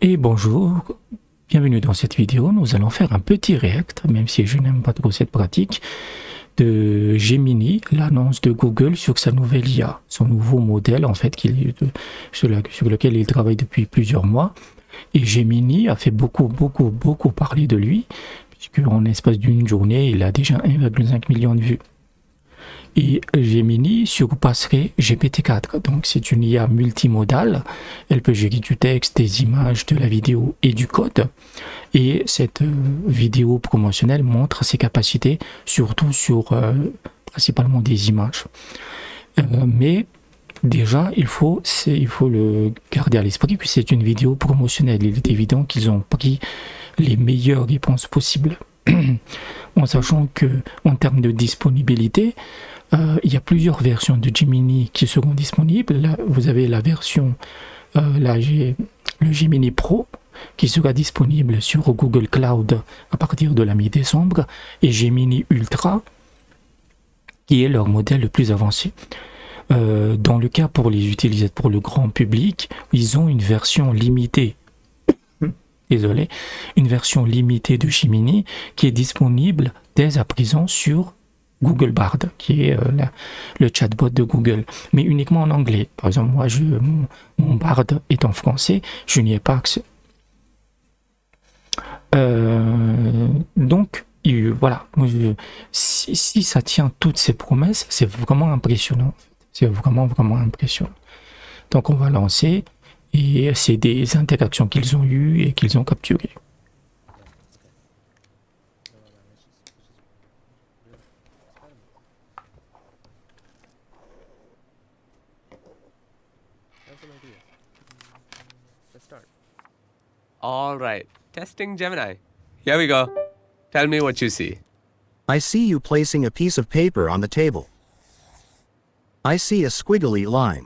Et bonjour, bienvenue dans cette vidéo. Nous allons faire un petit react, même si je n'aime pas trop cette pratique, de Gemini, l'annonce de Google sur sa nouvelle IA, son nouveau modèle en fait, sur lequel il travaille depuis plusieurs mois. Et Gemini a fait beaucoup parler de lui, puisque en l'espace d'une journée, il a déjà 1,5 million de vues. Et Gemini surpasserait GPT-4. Donc c'est une IA multimodale. Elle peut gérer du texte, des images, de la vidéo et du code. Et cette vidéo promotionnelle montre ses capacités, surtout sur principalement des images. Mais déjà, il faut le garder à l'esprit que c'est une vidéo promotionnelle. Il est évident qu'ils ont pris les meilleures réponses possibles. En sachant que en termes de disponibilité, il y a plusieurs versions de Gemini qui seront disponibles. Là, vous avez la version, le Gemini Pro, qui sera disponible sur Google Cloud à partir de la mi-décembre, et Gemini Ultra, qui est leur modèle le plus avancé. Dans le cas pour les utilisateurs, pour le grand public, ils ont une version limitée. Désolé, une version limitée de Gemini qui est disponible dès à présent sur Google Bard, qui est le chatbot de Google, mais uniquement en anglais. Par exemple, moi, mon Bard est en français, je n'y ai pas accès. Donc, voilà, si ça tient toutes ces promesses, c'est vraiment impressionnant. C'est vraiment impressionnant. Donc, on va lancer, et c'est des interactions qu'ils ont eues et qu'ils ont capturées. All right, testing Gemini. Here we go. Tell me what you see. I see you placing a piece of paper on the table. I see a squiggly line.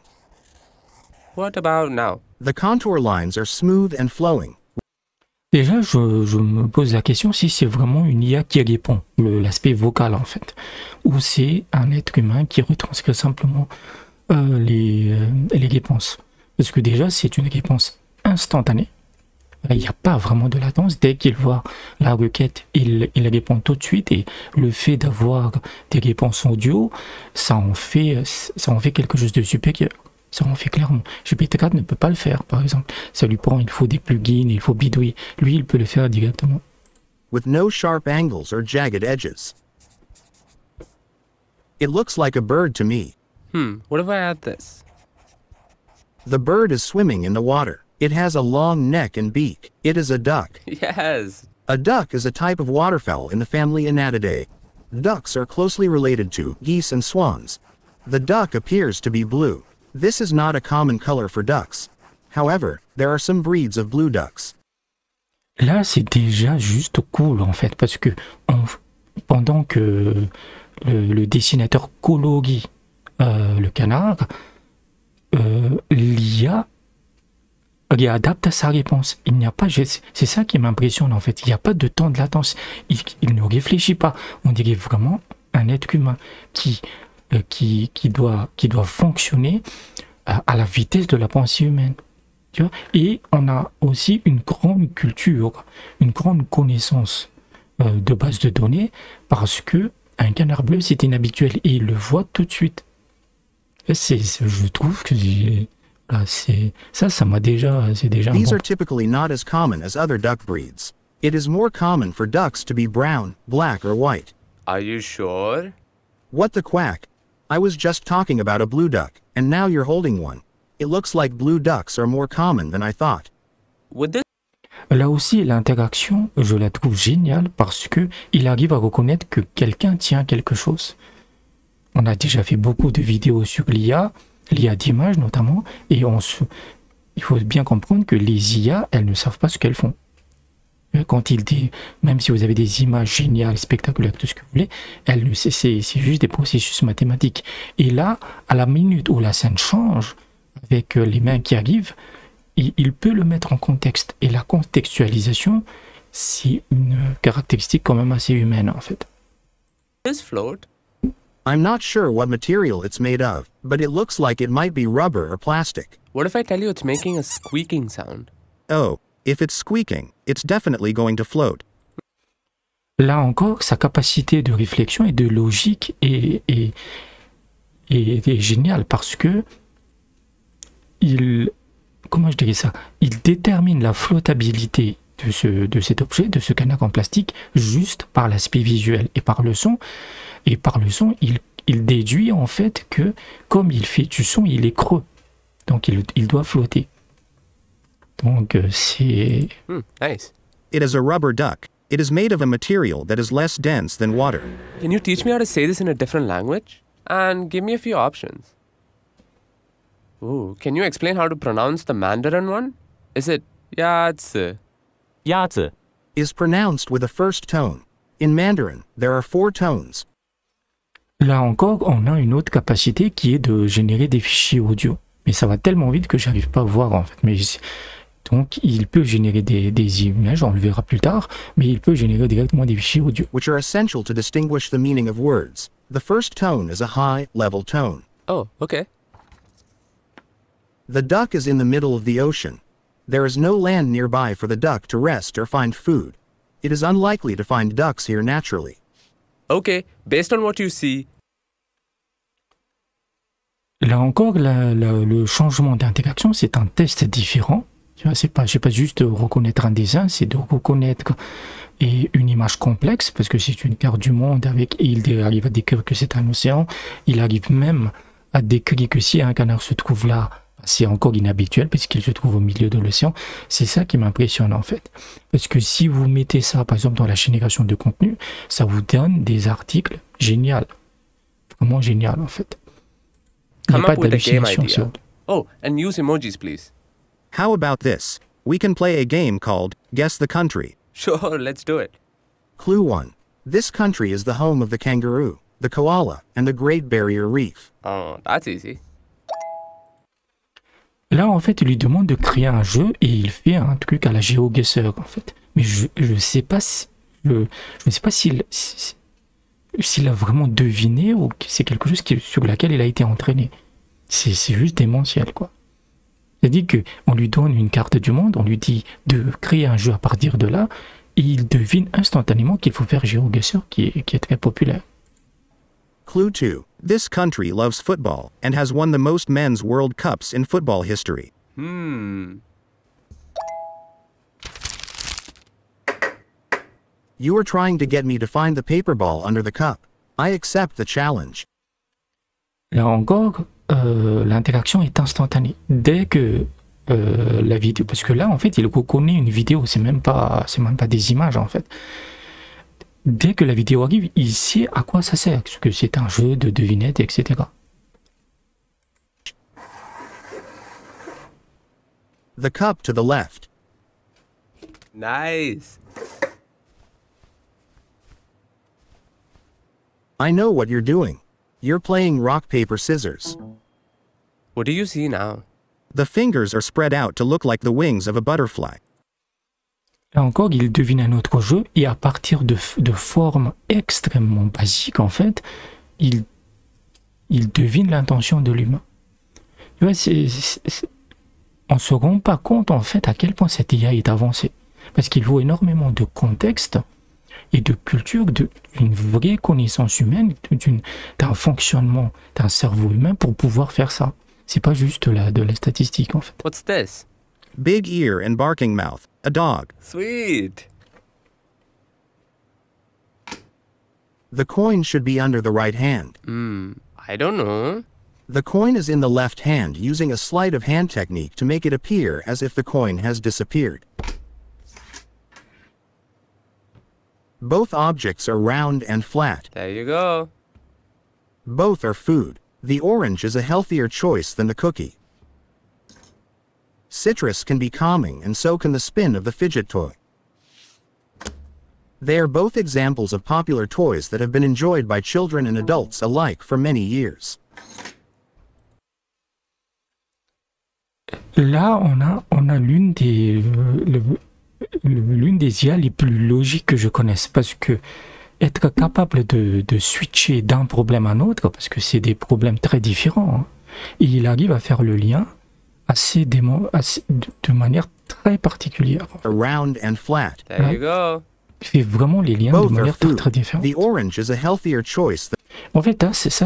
What about now? The contour lines are smooth and flowing. Déjà, je me pose la question si c'est vraiment une IA qui répond, l'aspect vocal en fait, ou c'est un être humain qui retranscrit simplement les réponses. Parce que déjà, c'est une réponse instantanée. Il n'y a pas vraiment de latence. Dès qu'il voit la requête, il répond tout de suite. Et le fait d'avoir des réponses audio, ça en fait quelque chose de supérieur. Ça en fait clairement. GPT-4 ne peut pas le faire, par exemple. Ça lui prend, il faut des plugins, il faut bidouiller. Lui, il peut le faire directement. With no sharp angles or jagged edges. It looks like a bird to me. What if I add this? The bird is swimming in the water. It has a long neck and beak. It is a duck. Yes. A duck is a type of waterfowl in the family Anatidae. Ducks are closely related to geese and swans. The duck appears to be blue. This is not a common color for ducks. However, there are some breeds of blue ducks. Là, c'est déjà juste cool en fait, parce que pendant que le dessinateur colorie le canard, l'IA adapte à sa réponse. Il n'y a pas, c'est ça qui m'impressionne en fait. Il n'y a pas de temps de latence. Il ne réfléchit pas. On dirait vraiment un être humain qui doit fonctionner à la vitesse de la pensée humaine. Tu vois. Et on a aussi une grande culture, une grande connaissance de base de données, parce que un canard bleu c'est inhabituel et il le voit tout de suite. Je trouve que ça m'a déjà, c'est déjà These are typically not as common as other duck breeds. It is more common for ducks to be brown, black, or white. Are you sure? What the quack? I was just talking about a blue duck, and now you're holding one. It looks like blue ducks are more common than I thought. Would this Là aussi, l'interaction, je la trouve géniale parce que il arrive à reconnaître que quelqu'un tient quelque chose. On a déjà fait beaucoup de vidéos sur l'IA d'images notamment, et il faut bien comprendre que les IA, elles ne savent pas ce qu'elles font. Quand il dit, même si vous avez des images géniales, spectaculaires, tout ce que vous voulez, c'est juste des processus mathématiques. Et là, à la minute où la scène change, avec les mains qui arrivent, il peut le mettre en contexte. Et la contextualisation, c'est une caractéristique quand même assez humaine en fait. float? I'm not sure what material it's made of, but it looks like it might be rubber or plastic. What if I tell you it's making a squeaking sound? Oh, If it's squeaking, it's definitely going to float. Là encore, sa capacité de réflexion et de logique est géniale parce que comment je dirais ça, il détermine la flottabilité de cet objet, de ce canard en plastique, juste par l'aspect visuel et par le son. Et par le son, il déduit en fait que comme il fait du son, il est creux. Donc il doit flotter. Donc c'est... Nice. It is a rubber duck. It is made of a material that is less dense than water. Can you teach me how to say this in a different language? And give me a few options. Ooh, can you explain how to pronounce the Mandarin one? Is it Yazi? Yazi. Is pronounced with a first tone. In Mandarin, there are 4 tones. Là encore, on a une autre capacité qui est de générer des fichiers audio. Mais ça va tellement vite que j'arrive pas à voir en fait. Donc il peut générer des images, on le verra plus tard, mais il peut générer directement des fichiers audio. Which are essential to distinguish the meaning of words. The first tone is a high-level tone. Oh, okay. The duck is in the middle of the ocean. There is no land nearby for the duck to rest or find food. It is unlikely to find ducks here naturally. Okay, based on what you see. Là encore, le changement d'interaction, c'est un test différent. Tu vois, c'est pas juste reconnaître un dessin, c'est de reconnaître une image complexe, parce que c'est une carte du monde et il arrive à décrire que c'est un océan. Il arrive même à décrire que si un canard se trouve là, c'est encore inhabituel parce qu'il se trouve au milieu de l'océan. C'est ça qui m'impressionne en fait. Parce que si vous mettez ça par exemple dans la génération de contenu, ça vous donne des articles géniaux. Vraiment génial en fait. Il n'y a Come pas up with a game d'hallucination idea. sur... Oh, and use emojis, please. How about this? We can play a game called Guess the Country. Sure, let's do it. Clue 1. This country is the home of the kangaroo, the koala, and the Great Barrier Reef. Oh, that's easy. Là, en fait, il lui demande de créer un jeu et il fait un truc à la GeoGuessr, en fait. Mais je sais pas si, je ne sais pas s'il a vraiment deviné ou que c'est quelque chose sur laquelle il a été entraîné. C'est juste démentiel, quoi. C'est-à-dire qu'on lui donne une carte du monde, on lui dit de créer un jeu à partir de là, et il devine instantanément qu'il faut faire GeoGuessr, qui est très populaire. Clue 2. This country loves football and has won the most men's World Cups in football history. You are trying to get me to find the paper ball under the cup. I accept the challenge. Là encore, l'interaction est instantanée. Dès que la vidéo, parce que là en fait il reconnaît une vidéo, c'est même pas des images en fait. Dès que la vidéo arrive, il sait à quoi ça sert, que c'est un jeu de devinettes, etc. The cup to the left. Nice. I know what you're doing. You're playing rock, paper, scissors. What do you see now? The fingers are spread out to look like the wings of a butterfly. Là encore, il devine un autre jeu et à partir de formes extrêmement basiques, en fait, il devine l'intention de l'humain. Tu vois, on ne se rend pas compte, en fait, à quel point cette IA est avancée. Parce qu'il vaut énormément de contexte et de culture, d'une vraie connaissance humaine, d'un fonctionnement d'un cerveau humain pour pouvoir faire ça. C'est pas juste de la statistique, en fait. What's this? Big ear and barking mouth. A dog. Sweet. The coin should be under the right hand. I don't know. The coin is in the left hand using a sleight of hand technique to make it appear as if the coin has disappeared. Both objects are round and flat. There you go. Both are food. The orange is a healthier choice than the cookie. Citrus can be calming and so can the spin of the fidget toy. They are both examples of popular toys that have been enjoyed by children and adults alike for many years. Là, on a l'une des IA les plus logiques que je connaisse, parce que être capable de switcher d'un problème à un autre, parce que c'est des problèmes très différents, hein, et il arrive à faire le lien de manière très particulière. round and flat. There you go. Il fait vraiment les liens de Both are manière très, food. très différente. The orange is a healthier choice En fait, hein, c'est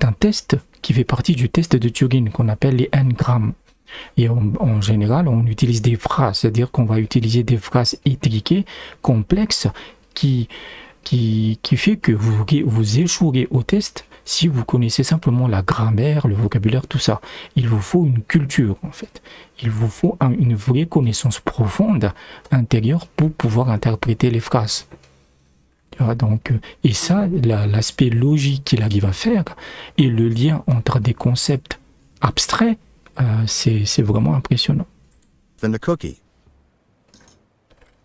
un test qui fait partie du test de Turing qu'on appelle les n-grammes. Et en général, on utilise des phrases, c'est-à-dire qu'on va utiliser des phrases étriquées, complexes, qui fait que vous échouerez au test si vous connaissez simplement la grammaire, le vocabulaire, tout ça. Il vous faut une culture, en fait. Il vous faut une vraie connaissance profonde intérieure pour pouvoir interpréter les phrases. Donc, et ça, l'aspect logique qu'il arrive à faire et le lien entre des concepts abstraits, c'est vraiment impressionnant. than the cookie.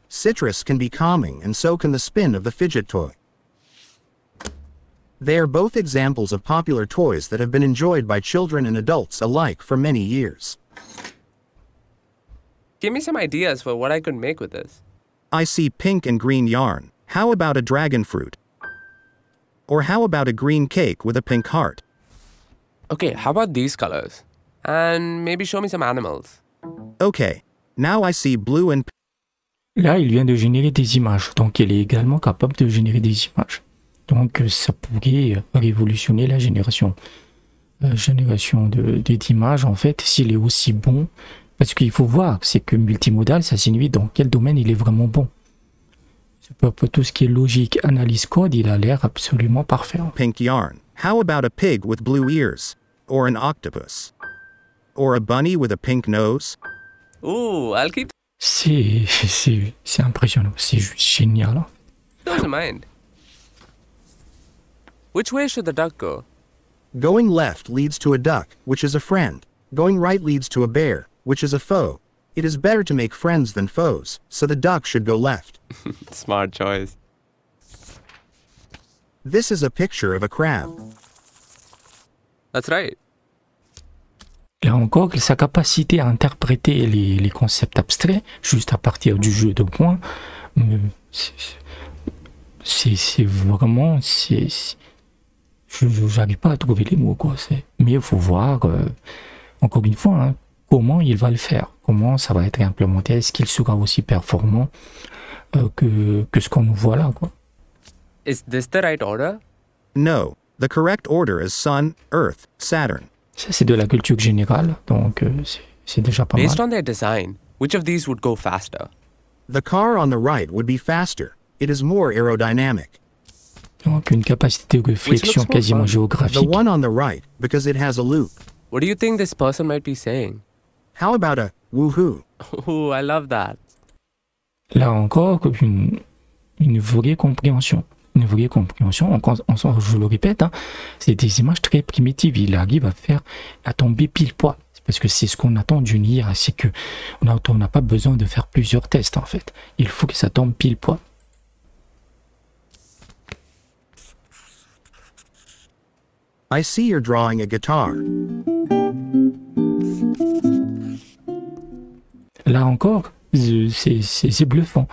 Citrus can be calming, and so can the spin of the fidget toy. They are both examples of popular toys that have been enjoyed by children and adults alike for many years. Give me some ideas for what I could make with this. I see pink and green yarn. How about a dragon fruit? Or how about a green cake with a pink heart? Okay, how about these colors? And maybe show me some animals. Okay, now I see blue and Là, il vient de générer des images, donc il est également capable de générer des images. Donc ça pourrait révolutionner la génération d'images, en fait, s'il est aussi bon. Parce qu'il faut voir, c'est que multimodal, ça signifie dans quel domaine il est vraiment bon. Pour tout ce qui est logique, analyse code, il a l'air absolument parfait. pink yarn. How about a pig with blue ears? Or an octopus? Or a bunny with a pink nose? Ooh, I'll keep C'est impressionnant, c'est juste génial. Hein. those in mind. Which way should the duck go? Going left leads to a duck, which is a friend. Going right leads to a bear, which is a foe. It is better to make friends than foes, so the duck should go left. Smart choice. This is a picture of a crab. That's right. Là encore, sa capacité à interpréter les concepts abstraits, juste à partir du jeu de points, c'est vraiment... J'arrive pas à trouver les mots, quoi. Mais il faut voir, encore une fois, hein, comment il va le faire, comment ça va être implémenté, est-ce qu'il sera aussi performant que ce qu'on nous voit là, quoi. Is this the right order? No, the correct order is Sun, Earth, Saturn. Ça, c'est de la culture générale, donc c'est déjà pas Based mal. on their design, which of these would go faster? The car on the right would be faster. It is more aerodynamic. Donc une capacité de réflexion more quasiment fun. The géographique. one on the right, because it has a loop. What do you think this person might be saying? How about a woohoo? Ooh, I love that. Là encore, une vraie compréhension. Une vraie compréhension, je le répète, hein, c'est des images très primitives. Il arrive à tomber pile poil. Parce que c'est ce qu'on attend d'une IA, c'est que on n'a pas besoin de faire plusieurs tests en fait. Il faut que ça tombe pile poil. I see you're drawing a guitar. Là encore, c'est bluffant.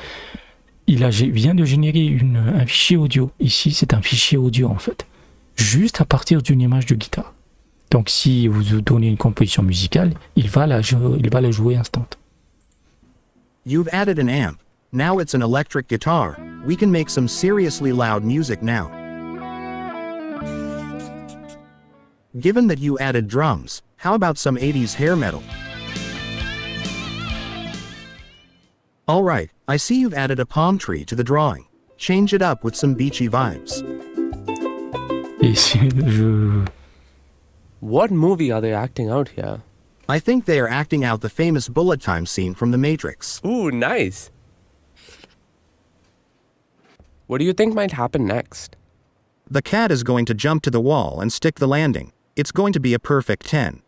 Vient de générer un fichier audio. Ici, c'est un fichier audio en fait. Juste à partir d'une image de guitare. Donc si vous donnez une composition musicale, il va la jouer instant. You've added an amp. Now it's an electric guitar. We can make some seriously loud music now. Given that you added drums, how about some 80s hair metal? Alright, I see you've added a palm tree to the drawing. Change it up with some beachy vibes. Et What movie are they acting out here? I think they are acting out the famous bullet time scene from The Matrix. Ooh, nice. What do you think might happen next? The cat is going to jump to the wall and stick the landing. It's going to be a perfect 10.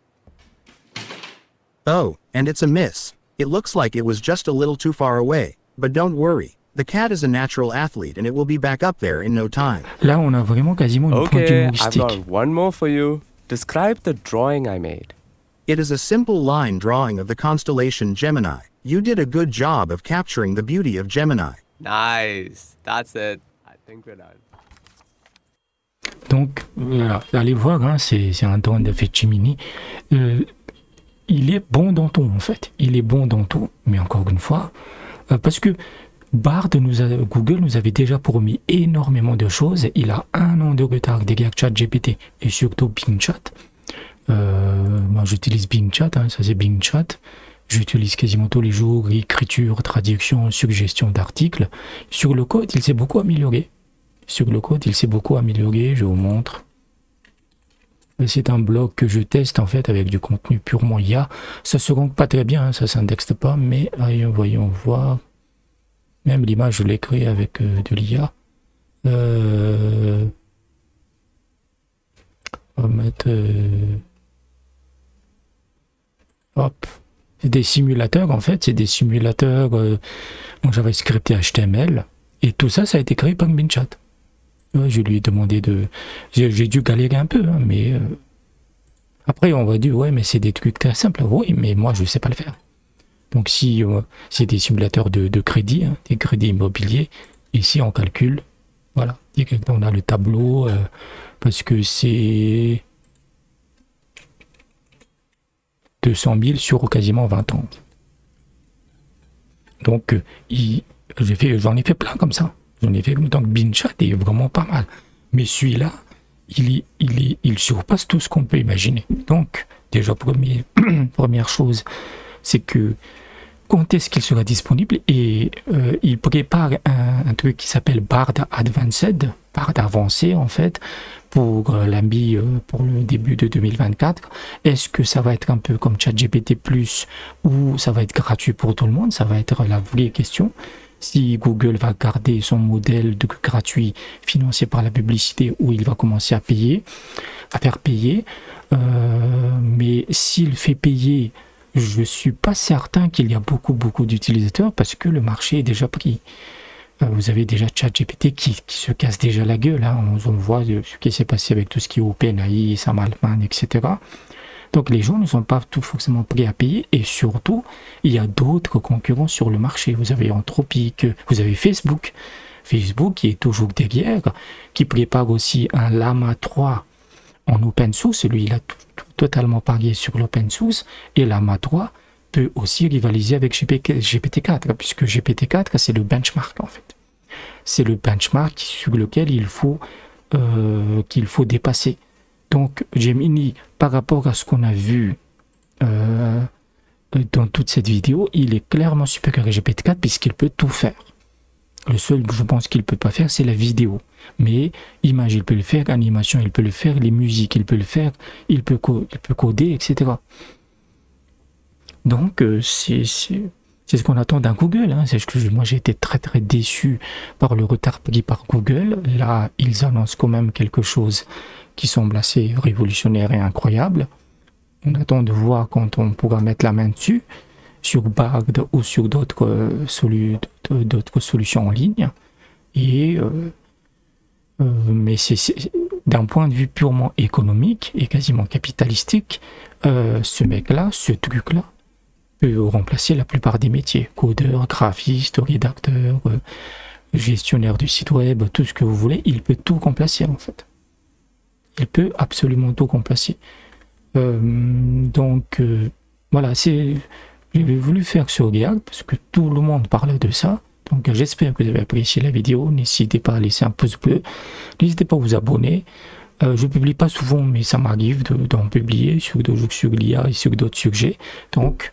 Oh, and it's a miss. It looks like it was just a little too far away, but don't worry. The cat is a natural athlete and it will be back up there in no time. là, on a vraiment quasiment une pointe Okay, I've humoristique. got one more for you. Describe the drawing I made. It is a simple line drawing of the constellation Gemini. You did a good job of capturing the beauty of Gemini. Nice. That's it. I think we're done. Donc, voilà, allez voir, hein, c'est un drone d'effet Gemini. il est bon dans tout en fait. Il est bon dans tout, mais encore une fois, parce que Google nous avait déjà promis énormément de choses. Il a 1 an de retard derrière ChatGPT et surtout Bing Chat. Moi j'utilise Bing Chat, hein, ça c'est Bing Chat. J'utilise quasiment tous les jours écriture, traduction, suggestion d'articles. Sur le code, il s'est beaucoup amélioré. Je vous montre. C'est un blog que je teste en fait avec du contenu purement IA. Ça se rank pas très bien, hein, ça s'indexe pas, mais voyons voir. Même l'image, je l'ai créée avec de l'IA. On va mettre... hop. C'est des simulateurs, en fait. C'est des simulateurs en JavaScript et HTML. Et tout ça, ça a été créé par Bing Chat. Ouais, je lui ai demandé de... J'ai dû galérer un peu, hein, mais... Après, on va dire, ouais, mais c'est des trucs très simples. Oui, mais moi, je ne sais pas le faire. Donc si c'est des simulateurs de crédit, hein, des crédits immobiliers, ici on calcule, voilà, on a le tableau, parce que c'est 200 000 sur quasiment 20 ans. Donc j'en ai fait plein comme ça. Donc Bing Chat est vraiment pas mal. Mais celui-là, il surpasse tout ce qu'on peut imaginer. Donc, déjà, première chose, c'est que quand est-ce qu'il sera disponible, et il prépare un truc qui s'appelle Bard Advanced, Bard avancé en fait, pour l'AMBI pour le début de 2024. Est-ce que ça va être un peu comme ChatGPT Plus ou ça va être gratuit pour tout le monde? Ça va être la vraie question. Si Google va garder son modèle de gratuit financé par la publicité, ou il va commencer à faire payer, mais s'il fait payer, je suis pas certain qu'il y a beaucoup d'utilisateurs parce que le marché est déjà pris. Vous avez déjà ChatGPT qui se casse déjà la gueule, hein. On voit ce qui s'est passé avec tout ce qui est OpenAI, Sam Altman, etc. Donc les gens ne sont pas tout forcément prêts à payer, et surtout il y a d'autres concurrents sur le marché. Vous avez Anthropic, vous avez Facebook qui est toujours derrière, qui prépare aussi un Llama 3 en open source. Lui il a totalement parié sur l'open source, et Llama 3 peut aussi rivaliser avec GPT-4, puisque GPT-4 c'est le benchmark en fait. C'est le benchmark sur lequel il faut dépasser. Donc Gemini, par rapport à ce qu'on a vu dans toute cette vidéo, il est clairement supérieur à GPT-4 puisqu'il peut tout faire. Le seul, je pense, qu'il ne peut pas faire, c'est la vidéo. Mais image, il peut le faire, animation, il peut le faire, les musiques, il peut le faire, il peut coder, etc. Donc c'est ce qu'on attend d'un Google, hein. Moi j'ai été très déçu par le retard pris par Google. Là, ils annoncent quand même quelque chose qui semble assez révolutionnaire et incroyable. On attend de voir quand on pourra mettre la main dessus, sur Bard ou sur d'autres solutions en ligne. Mais d'un point de vue purement économique et quasiment capitalistique, ce truc-là, peut remplacer la plupart des métiers. Codeur, graphiste, rédacteur, gestionnaire du site web, tout ce que vous voulez, il peut tout remplacer en fait. Il peut absolument tout remplacer. Voilà, j'avais voulu faire sur React parce que tout le monde parlait de ça. Donc j'espère que vous avez apprécié la vidéo. N'hésitez pas à laisser un pouce bleu. N'hésitez pas à vous abonner. Je publie pas souvent, mais ça m'arrive d'en publier sur l'IA et sur d'autres sujets. Donc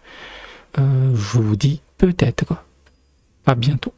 je vous dis peut-être à bientôt.